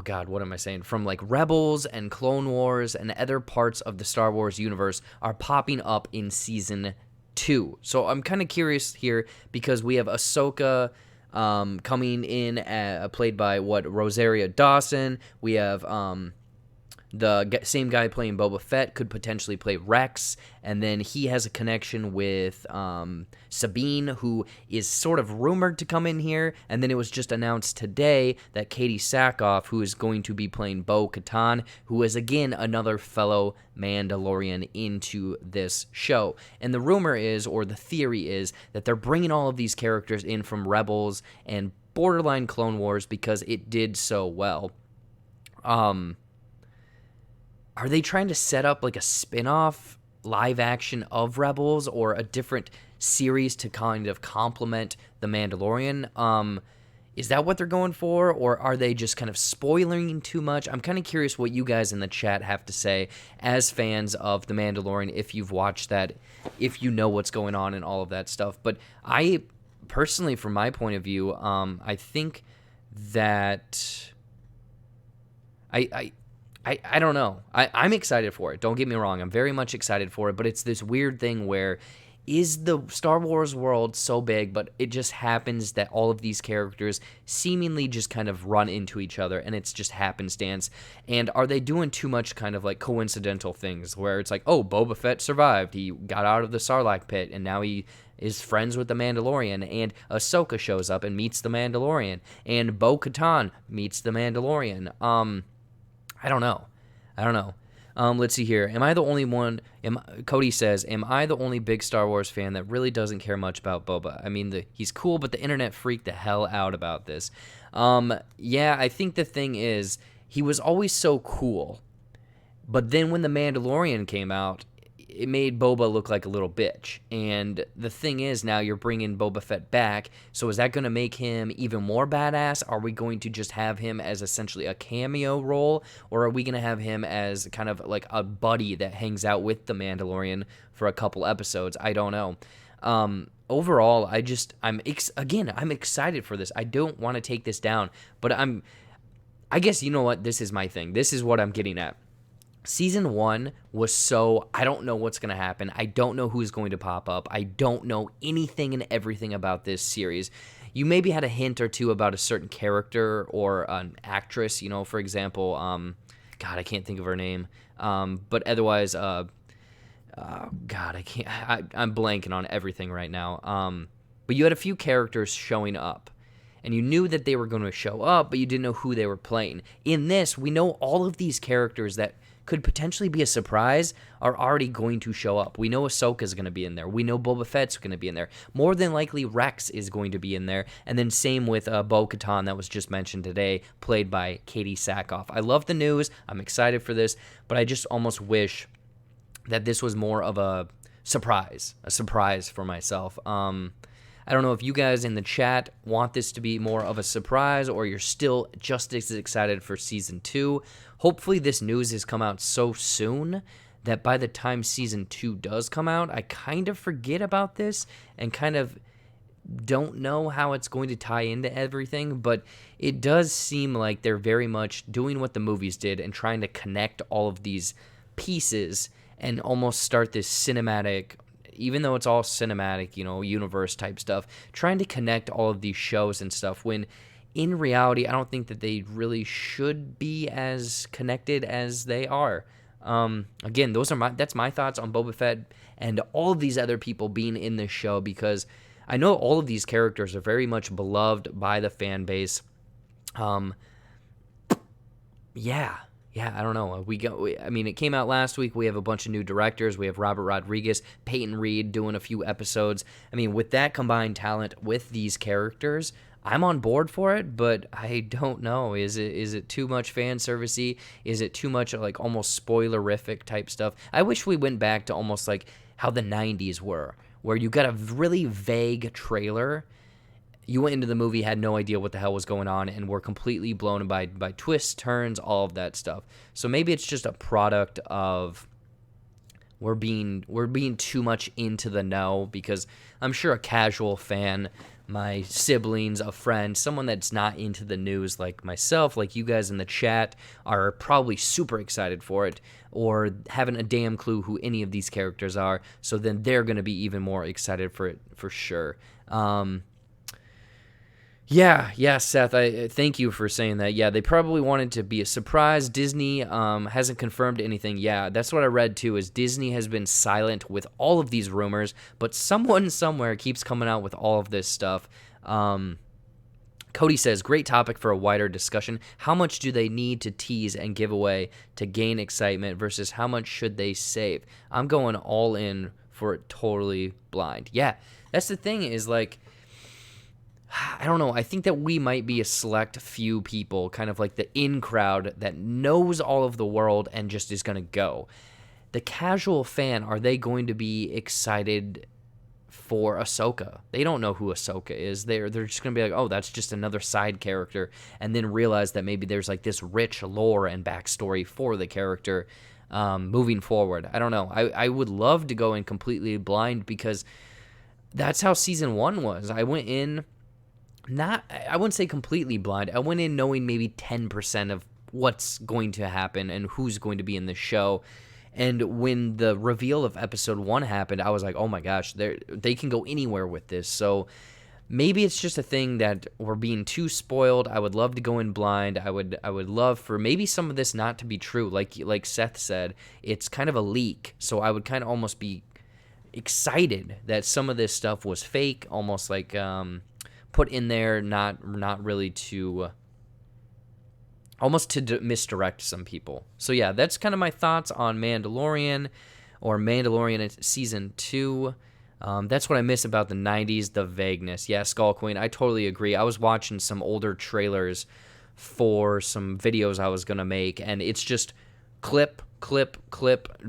God, what am I saying? From like Rebels and Clone Wars and other parts of the Star Wars universe are popping up in Season 2. So I'm kind of curious here because we have Ahsoka coming in, played by Rosario Dawson. We have the same guy playing Boba Fett could potentially play Rex, and then he has a connection with Sabine, who is sort of rumored to come in here, and then it was just announced today that Katie Sackhoff, who is going to be playing Bo-Katan, who is, again, another fellow Mandalorian into this show. And the rumor is, or the theory is, that they're bringing all of these characters in from Rebels and borderline Clone Wars because it did so well. Are they trying to set up like a spin-off live action of Rebels or a different series to kind of complement The Mandalorian? Is that what they're going for, or are they just kind of spoiling too much? I'm kind of curious what you guys in the chat have to say as fans of The Mandalorian, if you've watched that, if you know what's going on and all of that stuff. But I personally, from my point of view, I think that I don't know. I'm excited for it. Don't get me wrong. I'm very much excited for it, but it's this weird thing where is the Star Wars world so big, but it just happens that all of these characters seemingly just kind of run into each other, and it's just happenstance. And are they doing too much kind of like coincidental things where it's like, oh, Boba Fett survived. He got out of the Sarlacc pit, and now he is friends with the Mandalorian, and Ahsoka shows up and meets the Mandalorian, and Bo-Katan meets the Mandalorian. I don't know. Let's see here. Am I the only one? Cody says, am I the only big Star Wars fan that really doesn't care much about Boba? I mean, he's cool, but the internet freaked the hell out about this. Yeah, I think the thing is, he was always so cool. But then when The Mandalorian came out, it made Boba look like a little bitch. And the thing is, now you're bringing Boba Fett back, so is that going to make him even more badass? Are we going to just have him as essentially a cameo role, or are we going to have him as kind of like a buddy that hangs out with the Mandalorian for a couple episodes? I don't know. Overall, I'm excited for this. I don't want to take this down, but I guess, you know what? This is my thing. This is what I'm getting at. Season 1 was so, I don't know what's going to happen. I don't know who's going to pop up. I don't know anything and everything about this series. You maybe had a hint or two about a certain character or an actress, for example, God, I can't think of her name. But otherwise, God, I'm blanking on everything right now. But you had a few characters showing up. And you knew that they were going to show up, but you didn't know who they were playing. In this, we know all of these characters that could potentially be a surprise are already going to show up. We know Ahsoka's going to be in there. We know Boba Fett's going to be in there. More than likely, Rex is going to be in there. And then same with Bo-Katan that was just mentioned today, played by Katie Sackhoff. I love the news. I'm excited for this, but I just almost wish that this was more of a surprise for myself. I don't know if you guys in the chat want this to be more of a surprise or you're still just as excited for Season 2. Hopefully this news has come out so soon that by the time Season 2 does come out, I kind of forget about this and kind of don't know how it's going to tie into everything, but it does seem like they're very much doing what the movies did and trying to connect all of these pieces and almost start this cinematic, even though it's all cinematic, universe type stuff, trying to connect all of these shows and stuff when in reality, I don't think that they really should be as connected as they are. Again, that's my thoughts on Boba Fett and all of these other people being in this show, because I know all of these characters are very much beloved by the fan base. Yeah, yeah, I don't know. I mean, it came out last week. We have a bunch of new directors. We have Robert Rodriguez, Peyton Reed doing a few episodes. I mean, with that combined talent with these characters, I'm on board for it, but I don't know. Is it too much fan servicey? Is it too much like almost spoilerific type stuff? I wish we went back to almost like how the 90s were, where you got a really vague trailer. You went into the movie, had no idea what the hell was going on, and were completely blown by twists, turns, all of that stuff. So maybe it's just a product of we're being too much into the know, because I'm sure a casual fan, my siblings, a friend, someone that's not into the news like myself, like you guys in the chat, are probably super excited for it, or haven't a damn clue who any of these characters are, so then they're going to be even more excited for it for sure. Yeah, Seth, I thank you for saying that. Yeah, they probably wanted to be a surprise. Disney hasn't confirmed anything. Yeah, that's what I read too, is Disney has been silent with all of these rumors, but someone somewhere keeps coming out with all of this stuff. Cody says, great topic for a wider discussion. How much do they need to tease and give away to gain excitement versus how much should they save? I'm going all in for it totally blind. Yeah, that's the thing, is like, I don't know. I think that we might be a select few people, kind of like the in crowd that knows all of the world and just is going to go. The casual fan, are they going to be excited for Ahsoka? They don't know who Ahsoka is. They're just going to be like, oh, that's just another side character, and then realize that maybe there's like this rich lore and backstory for the character moving forward. I don't know. I would love to go in completely blind, because that's how season 1 was. I went in... I wouldn't say completely blind. I went in knowing maybe 10% of what's going to happen and who's going to be in the show. And when the reveal of episode 1 happened, I was like, oh my gosh, they can go anywhere with this. So maybe it's just a thing that we're being too spoiled. I would love to go in blind. I would love for maybe some of this not to be true. Like Seth said, it's kind of a leak. So I would kind of almost be excited that some of this stuff was fake, almost like put in there, not really to almost to misdirect some people. So yeah, that's kind of my thoughts on Mandalorian, or Mandalorian season 2. That's what I miss about the 90s, the vagueness. Yeah, Skull Queen, I totally agree. I was watching some older trailers for some videos I was gonna make, and it's just clip,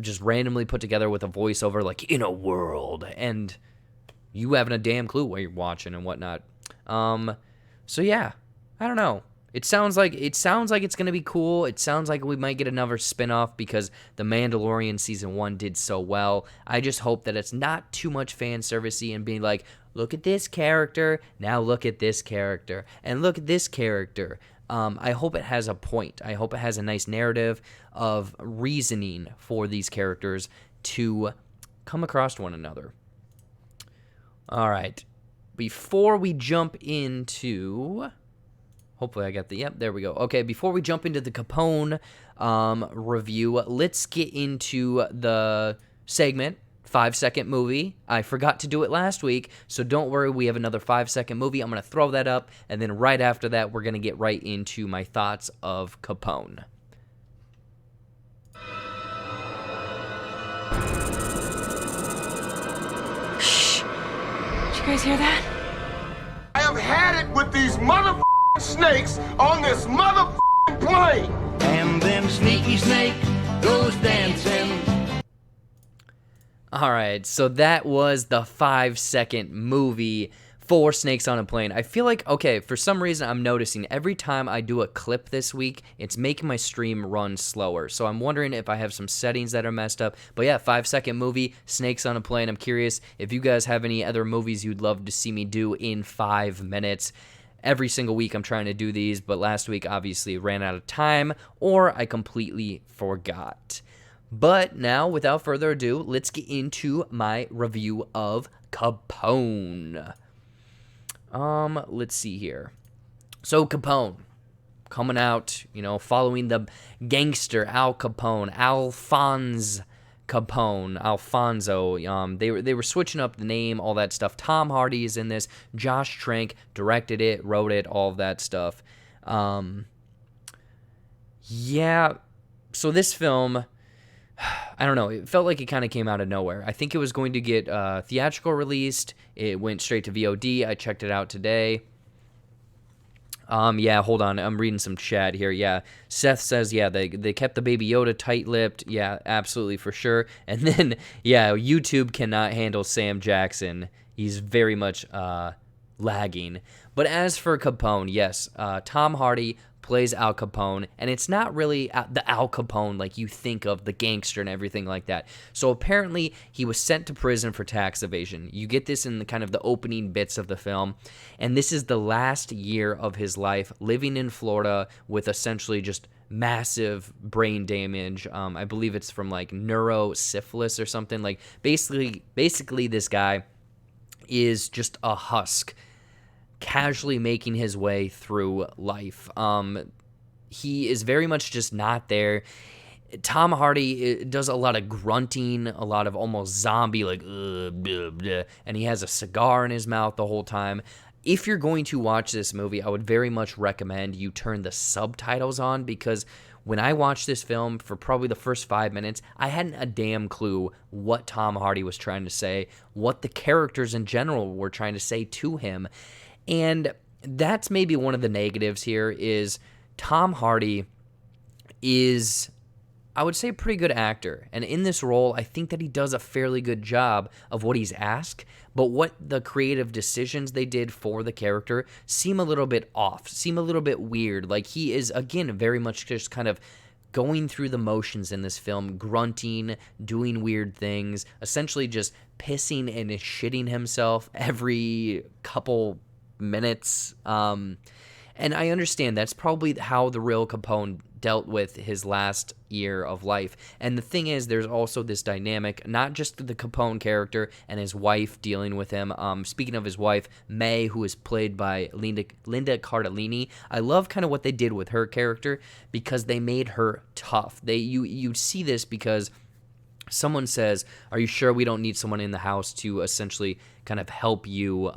just randomly put together with a voiceover, like, in a world, and you having a damn clue what you're watching and whatnot. So yeah, I don't know. It sounds like it's going to be cool. It sounds like we might get another spin-off because The Mandalorian season 1 did so well. I just hope that it's not too much fan servicey and being like, look at this character, now look at this character, and look at this character. I hope it has a point. I hope it has a nice narrative of reasoning for these characters to come across one another. All right. Before we jump into... Hopefully I got the... Yep, there we go. Okay, before we jump into the Capone review, let's get into the segment, 5-second movie. I forgot to do it last week, so don't worry, we have another 5-second movie. I'm going to throw that up, and then right after that, we're going to get right into my thoughts of Capone. You guys hear that? I have had it with these snakes on this plane. And then Sneaky Snake goes dancing. All right, so that was the 5-second movie for Snakes on a Plane. I feel like, okay, for some reason I'm noticing every time I do a clip this week, it's making my stream run slower. So I'm wondering if I have some settings that are messed up. But yeah, 5-second movie, Snakes on a Plane. I'm curious if you guys have any other movies you'd love to see me do in 5 minutes. Every single week I'm trying to do these, but last week obviously ran out of time, or I completely forgot. But now, without further ado, let's get into my review of Capone. Let's see here. So Capone, coming out, following the gangster Al Capone, Alfonso. They were switching up the name, all that stuff. Tom Hardy is in this. Josh Trank directed it, wrote it, all of that stuff. Yeah, So this film, I don't know, it felt like it kind of came out of nowhere. I think it was going to get theatrical released. It went straight to VOD. I checked it out today. Yeah, hold on. I'm reading some chat here. Yeah, Seth says, yeah, they kept the Baby Yoda tight-lipped. Yeah, absolutely, for sure. And then, yeah, YouTube cannot handle Sam Jackson. He's very much lagging. But as for Capone, yes, Tom Hardy plays Al Capone, and it's not really the Al Capone like you think of, the gangster and everything like that. So apparently he was sent to prison for tax evasion. You get this in the kind of the opening bits of the film, and this is the last year of his life living in Florida with essentially just massive brain damage. I believe it's from like neurosyphilis or something. Like basically this guy is just a husk, casually making his way through life. He is very much just not there. Tom Hardy does a lot of grunting, a lot of almost zombie, like, blah, blah, and he has a cigar in his mouth the whole time. If you're going to watch this movie, I would very much recommend you turn the subtitles on, because when I watched this film for probably the first 5 minutes, I hadn't a damn clue what Tom Hardy was trying to say, what the characters in general were trying to say to him. And that's maybe one of the negatives here is Tom Hardy is, I would say, a pretty good actor. And in this role, I think that he does a fairly good job of what he's asked. But what the creative decisions they did for the character seem a little bit off, seem a little bit weird. Like he is, again, very much just kind of going through the motions in this film, grunting, doing weird things, essentially just pissing and shitting himself every couple minutes. And I understand that's probably how the real Capone dealt with his last year of life. And the thing is, there's also this dynamic, not just the Capone character and his wife dealing with him. Speaking of his wife, May, who is played by Linda Cardellini, I love kind of what they did with her character because they made her tough. You see this because someone says, are you sure we don't need someone in the house to essentially kind of help you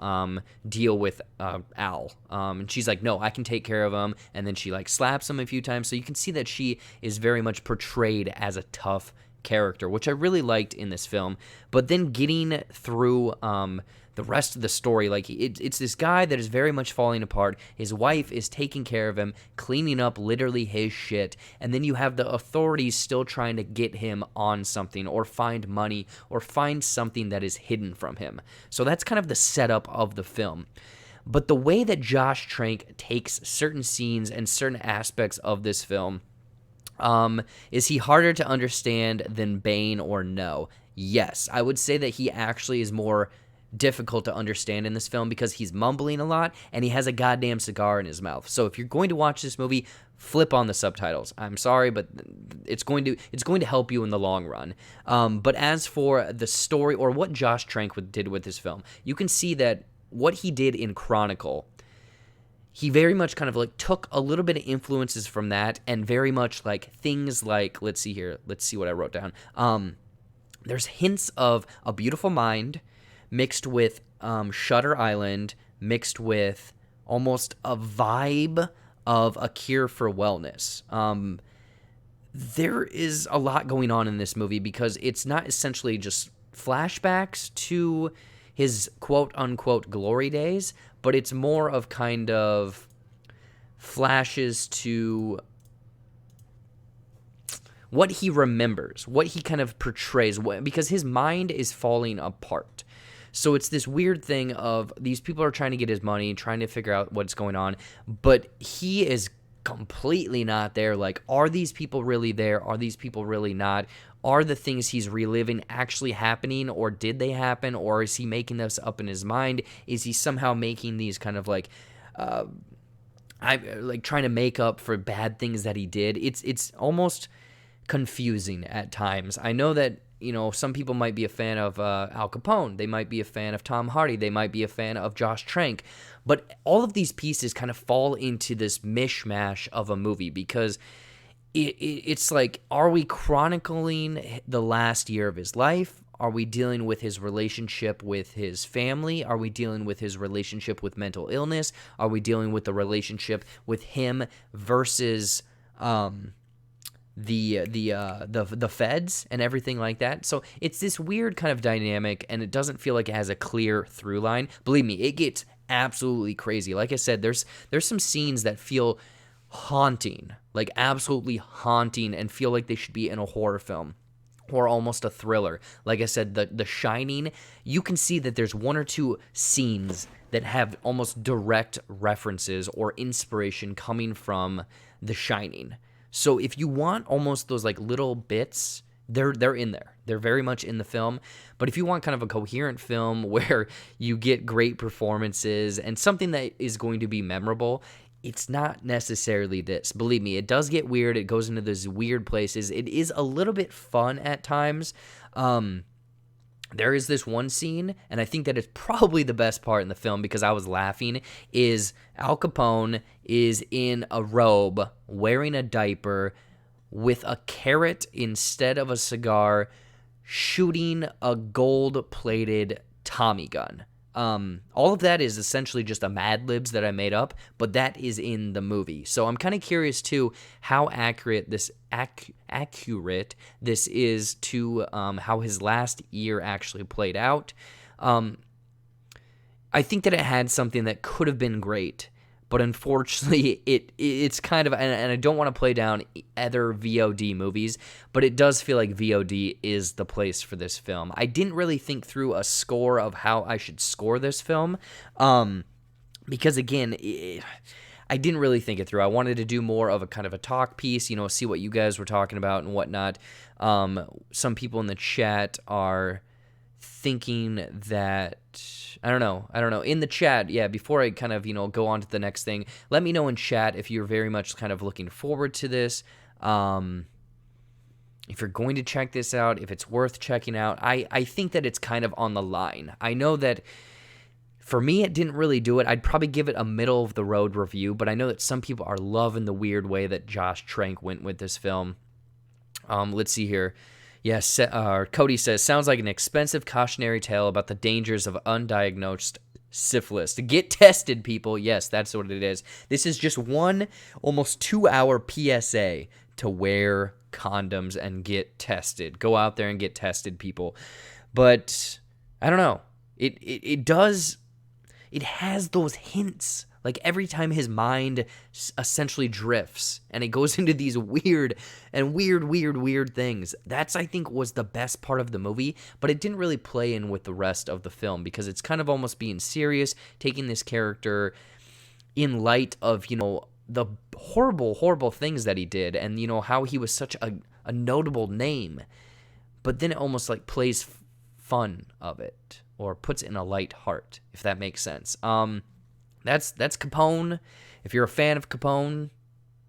deal with Al? And she's like, no, I can take care of him. And then she like slaps him a few times. So you can see that she is very much portrayed as a tough character, which I really liked in this film. But then getting through the rest of the story, like it's this guy that is very much falling apart. His wife is taking care of him, cleaning up literally his shit, and then you have the authorities still trying to get him on something or find money or find something that is hidden from him. So that's kind of the setup of the film. But the way that Josh Trank takes certain scenes and certain aspects of this film, is he harder to understand than Bane or no? Yes, I would say that he actually is more difficult to understand in this film because he's mumbling a lot and he has a goddamn cigar in his mouth. So if you're going to watch this movie, flip on the subtitles. I'm sorry, but it's going to help you in the long run. But as for the story or what Josh Trank did with this film, you can see that what he did in Chronicle, he very much kind of like took a little bit of influences from that and very much like things like, let's see here, let's see what I wrote down. There's hints of A Beautiful Mind mixed with Shutter Island, mixed with almost a vibe of A Cure for Wellness. There is a lot going on in this movie because it's not essentially just flashbacks to his quote-unquote glory days, but it's more of kind of flashes to what he remembers, what he kind of portrays, because his mind is falling apart. So it's this weird thing of these people are trying to get his money, trying to figure out what's going on, but he is completely not there. Like, are these people really there? Are these people really not? Are the things he's reliving actually happening, or did they happen, or is he making this up in his mind? Is he somehow making these kind of like trying to make up for bad things that he did? It's almost confusing at times. I know that, you know, some people might be a fan of Al Capone. They might be a fan of Tom Hardy. They might be a fan of Josh Trank. But all of these pieces kind of fall into this mishmash of a movie because it's like, are we chronicling the last year of his life? Are we dealing with his relationship with his family? Are we dealing with his relationship with mental illness? Are we dealing with the relationship with him versus the feds and everything like that. So it's this weird kind of dynamic, and it doesn't feel like it has a clear through line. Believe me, it gets absolutely crazy. Like I said, there's some scenes that feel haunting, like absolutely haunting, and feel like they should be in a horror film or almost a thriller. Like I said, the Shining, you can see that there's one or two scenes that have almost direct references or inspiration coming from The Shining. So if you want almost those like little bits, they're in there. They're very much in the film. But if you want kind of a coherent film where you get great performances and something that is going to be memorable, it's not necessarily this. Believe me, it does get weird. It goes into those weird places. It is a little bit fun at times. There is this one scene, and I think that is probably the best part in the film because I was laughing, is Al Capone is in a robe, wearing a diaper, with a carrot instead of a cigar, shooting a gold-plated Tommy gun. All of that is essentially just a Mad Libs that I made up, but that is in the movie. So I'm kind of curious too how accurate this is to how his last year actually played out. I think that it had something that could have been great, but unfortunately it's kind of, and I don't want to play down other VOD movies, but it does feel like VOD is the place for this film. I didn't really think through a score of how I should score this film, because again, I didn't really think it through. I wanted to do more of a kind of a talk piece, see what you guys were talking about and whatnot. Some people in the chat are thinking that, I don't know. In the chat, yeah, before I kind of, go on to the next thing, let me know in chat if you're very much kind of looking forward to this. If you're going to check this out, if it's worth checking out. I think that it's kind of on the line. I know that for me, it didn't really do it. I'd probably give it a middle-of-the-road review, but I know that some people are loving the weird way that Josh Trank went with this film. Let's see here. Yes, Cody says, sounds like an expensive cautionary tale about the dangers of undiagnosed syphilis. To get tested, people. Yes, that's what it is. This is just one almost 2-hour PSA to wear condoms and get tested. Go out there and get tested, people. But I don't know. It has those hints. Like every time his mind essentially drifts and it goes into these weird things. That's, I think, was the best part of the movie, but it didn't really play in with the rest of the film because it's kind of almost being serious, taking this character in light of, the horrible things that he did and, how he was such a notable name. But then it almost like plays fun of it or puts it in a light heart, if that makes sense. That's Capone. If you're a fan of Capone,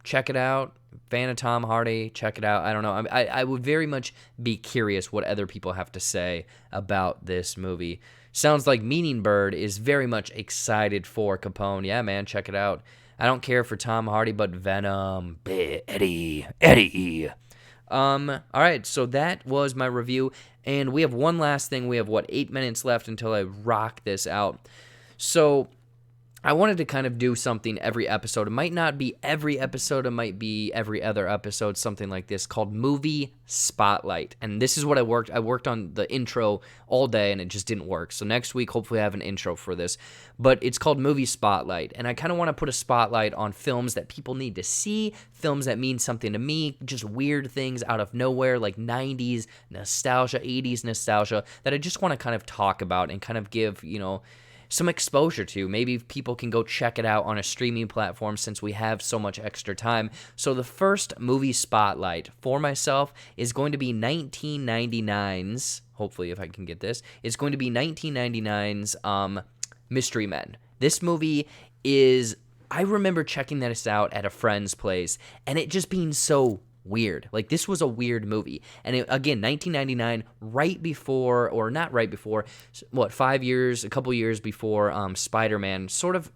check it out. Fan of Tom Hardy, check it out. I don't know. I would very much be curious what other people have to say about this movie. Sounds like Meaning Bird is very much excited for Capone. Yeah, man, check it out. I don't care for Tom Hardy, but Venom. Eddie. All right, so that was my review. And we have one last thing. We have, 8 minutes left until I rock this out. So I wanted to kind of do something every episode. It might not be every episode. It might be every other episode, something like this, called Movie Spotlight. And this is what I worked. I worked on the intro all day, and it just didn't work. So next week, hopefully I have an intro for this. But it's called Movie Spotlight. And I kind of want to put a spotlight on films that people need to see, films that mean something to me, just weird things out of nowhere, like 90s nostalgia, 80s nostalgia, that I just want to kind of talk about and kind of give, some exposure to. Maybe people can go check it out on a streaming platform since we have so much extra time. So the first movie spotlight for myself is going to be 1999's, hopefully if I can get this, it's going to be 1999's Mystery Men. This movie is, I remember checking this out at a friend's place and it just being so weird. Like, this was a weird movie. And again, 1999, right before, or not right before, a couple years before Spider-Man sort of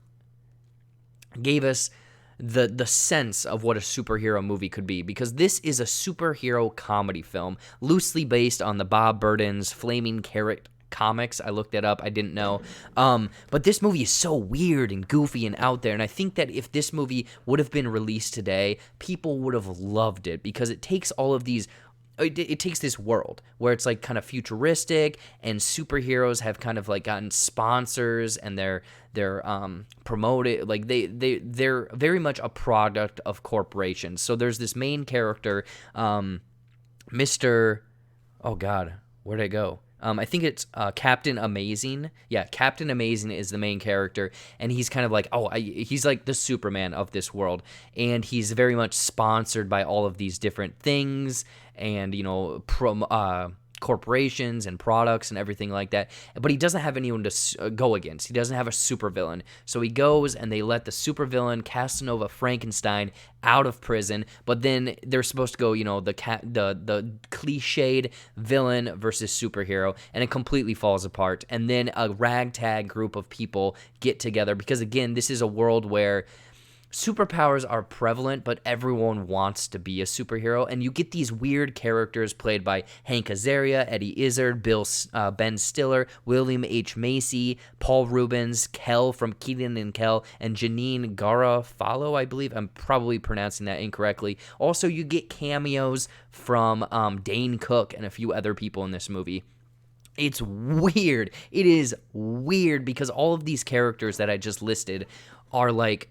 gave us the sense of what a superhero movie could be, because this is a superhero comedy film loosely based on the Bob Burden's Flaming Carrot comics. I looked it up. I didn't know. But this movie is so weird and goofy and out there. And I think that if this movie would have been released today, people would have loved it because it takes all of these. It takes this world where it's like kind of futuristic and superheroes have kind of like gotten sponsors and they're promoted, like they're very much a product of corporations. So there's this main character, Mr. Oh God, where'd I go? I think it's Captain Amazing. Yeah, Captain Amazing is the main character, and he's kind of like, he's like the Superman of this world, and he's very much sponsored by all of these different things, and corporations and products and everything like that. But he doesn't have anyone to go against. He doesn't have a supervillain. So he goes and they let the supervillain Casanova Frankenstein out of prison. But then they're supposed to go, the cliched villain versus superhero, and it completely falls apart. And then a ragtag group of people get together because, again, this is a world where superpowers are prevalent, but everyone wants to be a superhero, and you get these weird characters played by Hank Azaria, Eddie Izzard, Ben Stiller, William H. Macy, Paul Rubens, Kel from Kenan and Kel, and Janine Garofalo, I believe. I'm probably pronouncing that incorrectly. Also, you get cameos from Dane Cook and a few other people in this movie. It's weird. It is weird because all of these characters that I just listed are like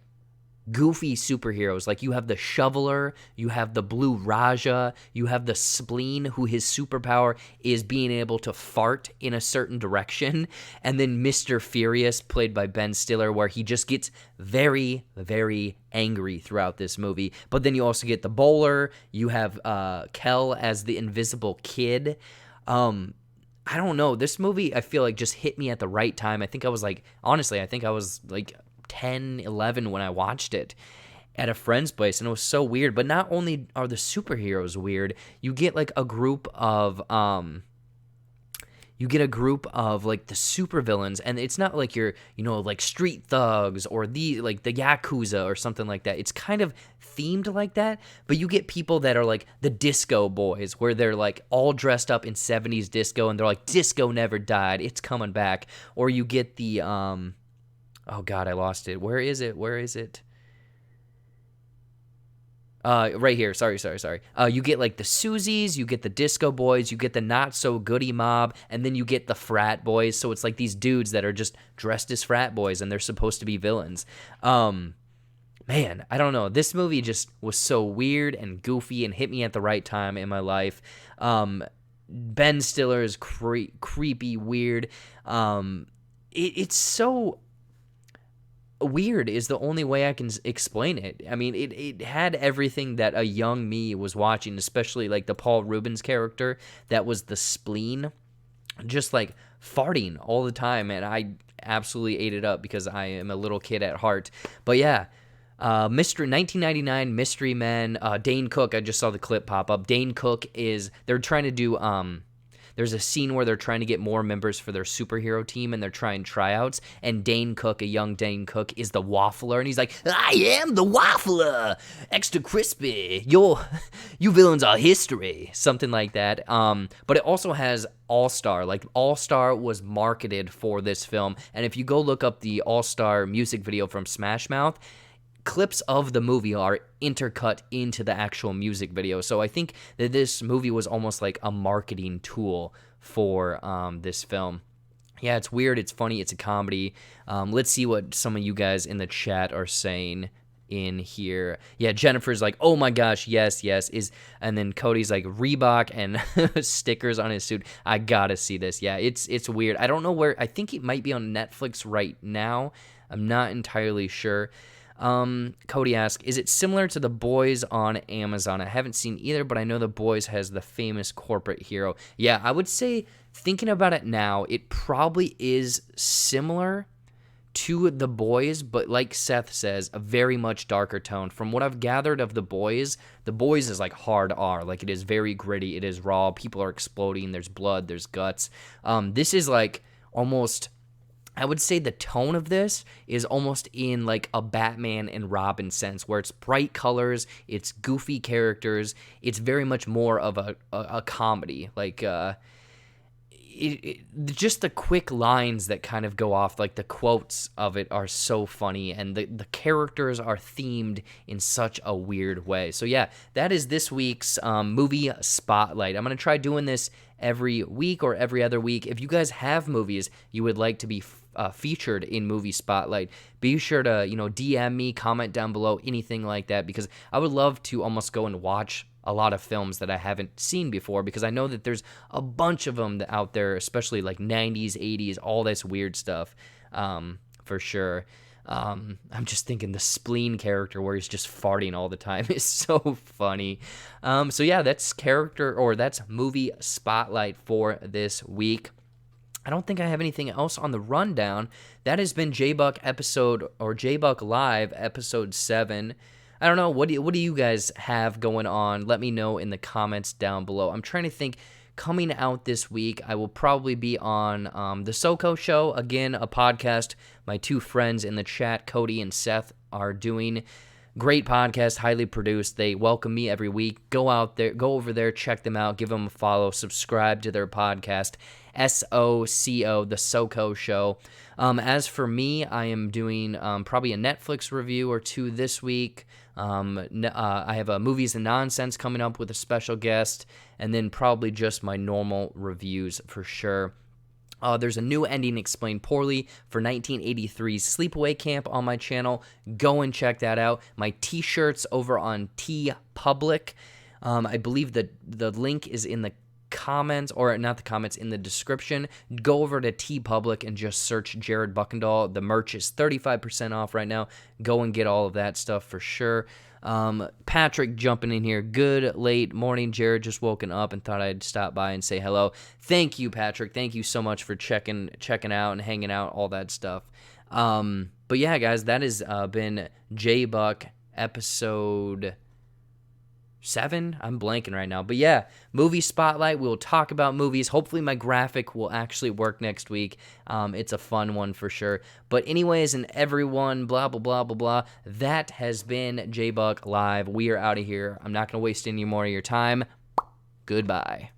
goofy superheroes. Like you have the Shoveler, you have the Blue Raja, you have the Spleen, who his superpower is being able to fart in a certain direction, and then Mr. Furious, played by Ben Stiller, where he just gets very, very angry throughout this movie. But then you also get the Bowler, you have Kel as the Invisible Kid. I don't know, this movie I feel like just hit me at the right time. I think I was like 10, 11 when I watched it at a friend's place, and it was so weird. But not only are the superheroes weird, you get like a group of like the supervillains, and it's not like you're, like street thugs or the Yakuza or something like that. It's kind of themed like that, but you get people that are like the Disco Boys, where they're like all dressed up in 70s disco, and they're like, disco never died, it's coming back. Or you get the oh God, I lost it. Where is it? Right here. Sorry. You get like the Susies, you get the Disco Boys, you get the Not So Goody Mob, and then you get the Frat Boys. So it's like these dudes that are just dressed as frat boys, and they're supposed to be villains. Man, I don't know. This movie just was so weird and goofy and hit me at the right time in my life. Ben Stiller is creepy, weird. It's so weird is the only way I can explain it. I mean, it had everything that a young me was watching, especially like the Paul Rubens character that was the Spleen, just like farting all the time, and I absolutely ate it up because I am a little kid at heart. But yeah, 1999 Mystery Men, Dane Cook, I just saw the clip pop up. Dane Cook they're trying to do there's a scene where they're trying to get more members for their superhero team, and they're trying tryouts, and Dane Cook, a young Dane Cook, is the waffler, and he's like, I am the waffler, extra crispy, you villains are history, something like that. But it also has All-Star. Like, All-Star was marketed for this film, and if you go look up the All-Star music video from Smash Mouth, clips of the movie are intercut into the actual music video. So I think that this movie was almost like a marketing tool for this film. Yeah, it's weird, it's funny, it's a comedy. Let's see what some of you guys in the chat are saying in here. Yeah, Jennifer's like, oh my gosh, yes, and then Cody's like, Reebok and stickers on his suit. I gotta see this. Yeah, it's weird. I don't know where. I think it might be on Netflix right now. I'm not entirely sure. Cody asks, is it similar to The Boys on Amazon? I haven't seen either, but I know The Boys has the famous corporate hero. Yeah, I would say, thinking about it now, it probably is similar to The Boys, but like Seth says, a very much darker tone. From what I've gathered of The Boys is like hard R. Like, it is very gritty, it is raw, people are exploding, there's blood, there's guts. This is like almost, I would say the tone of this is almost in like a Batman and Robin sense, where it's bright colors, it's goofy characters, it's very much more of a comedy. Like, just the quick lines that kind of go off, like the quotes of it are so funny, and the characters are themed in such a weird way. So yeah, that is this week's movie spotlight. I'm gonna try doing this every week or every other week. If you guys have movies you would like to be featured in movie spotlight, be sure to DM me, comment down below, anything like that, because I would love to almost go and watch a lot of films that I haven't seen before, because I know that there's a bunch of them out there, especially like 90s, 80s, all this weird stuff, for sure. I'm just thinking the Spleen character where he's just farting all the time is so funny. So yeah, that's movie spotlight for this week. I don't think I have anything else on the rundown. That has been JBuck Live episode 7. I don't know, what do you guys have going on? Let me know in the comments down below. I'm trying to think. Coming out this week, I will probably be on the SoCo Show, again, a podcast my two friends in the chat, Cody and Seth, are doing. Great podcast, highly produced. They welcome me every week. Go over there, check them out, give them a follow, subscribe to their podcast, SOCO, the SoCo Show. As for me, I am doing probably a Netflix review or two this week. I have a Movies and Nonsense coming up with a special guest, and then probably just my normal reviews for sure. There's a new ending explained poorly for 1983's Sleepaway Camp on my channel. Go and check that out. My t-shirts over on TeePublic. I believe that the link is in the comments, or not the comments, in the description. Go over to TeePublic and just search Jared Buckendall. The merch is 35% off right now. Go and get all of that stuff for sure. Patrick jumping in here. Good late morning, Jared. Just woken up and thought I'd stop by and say hello. Thank you, Patrick. Thank you so much for checking out and hanging out, all that stuff. But yeah, guys, that has been JBuck episode 7. I'm blanking right now, but yeah, movie spotlight. We'll talk about movies. Hopefully my graphic will actually work next week. It's a fun one for sure. But anyways, and everyone, blah blah blah blah blah, that has been JBuck Live. We are out of here. I'm not gonna waste any more of your time. Goodbye.